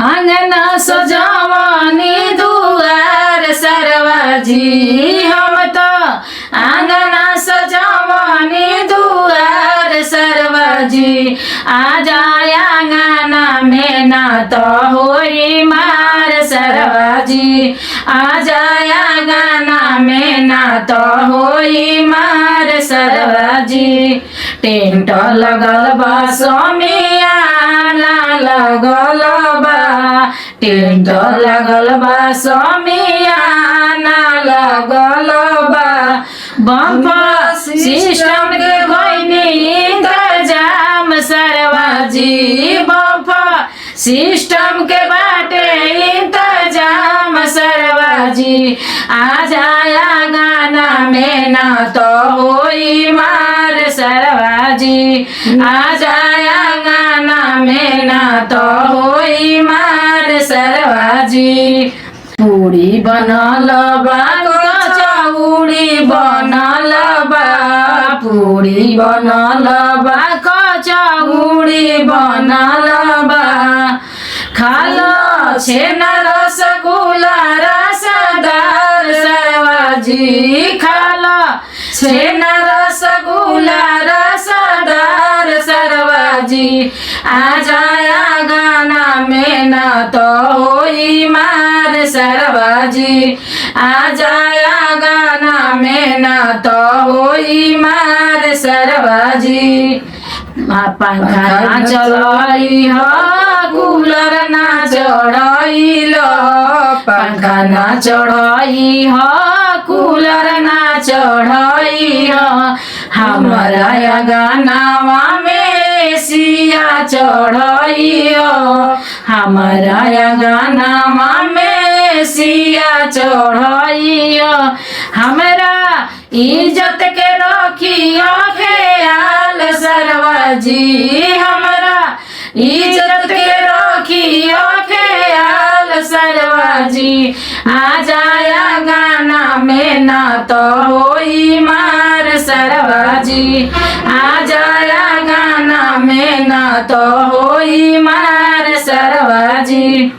आंगना सजवनी दुआर सरवाजी हम तो आंगना सजवनी दुआर सरवाजी आ जाए आंगना में ना तो होई मार सरवाजी आ जाए आंगना में ना तो होई मार सरवाजी टेंट लगल बा समियाना लगल बा टेंट लगल बा समियाना लगल बा बम्पर सिस्टम के कोई इंतजाम सरवाजी बम्पर सिस्टम के बाटे इंतजाम सरवाजी आ जाया गाना में ना तो होई मार सरवाजी आ जाया गाना में ना तो होई मार सरवाजी पूरी बनल बा कचौड़ी बनल बा पूरी बनल बा कचौड़ी बनल बा खालो छेना रसगुल्ला रसदार सरवाजी खालो छेना रसगुल्ला रसदार सरवाजी आ जाया गाना में ना तो होई मार सरवाजी आ जाया गाना में ना तो होई मार सरवाजी पंखा ना चलाई हो कूलर ना चढ़ाई लो पंखा ना चढ़ाई हो कूलर ना चढ़ाई हो हमारा गानावा में सिया चढ़ाई हो हमारा गानावा में सिया चढ़ाई हो हमरा इज्जत के रखियो ख्याल सरवाजी हमरा इज्जत के रखियो ख्याल सरवाजी आ जाया गाना में ना तो होई मार सरवाजी आ जाया गाना में ना तो होई मार सरवाजी।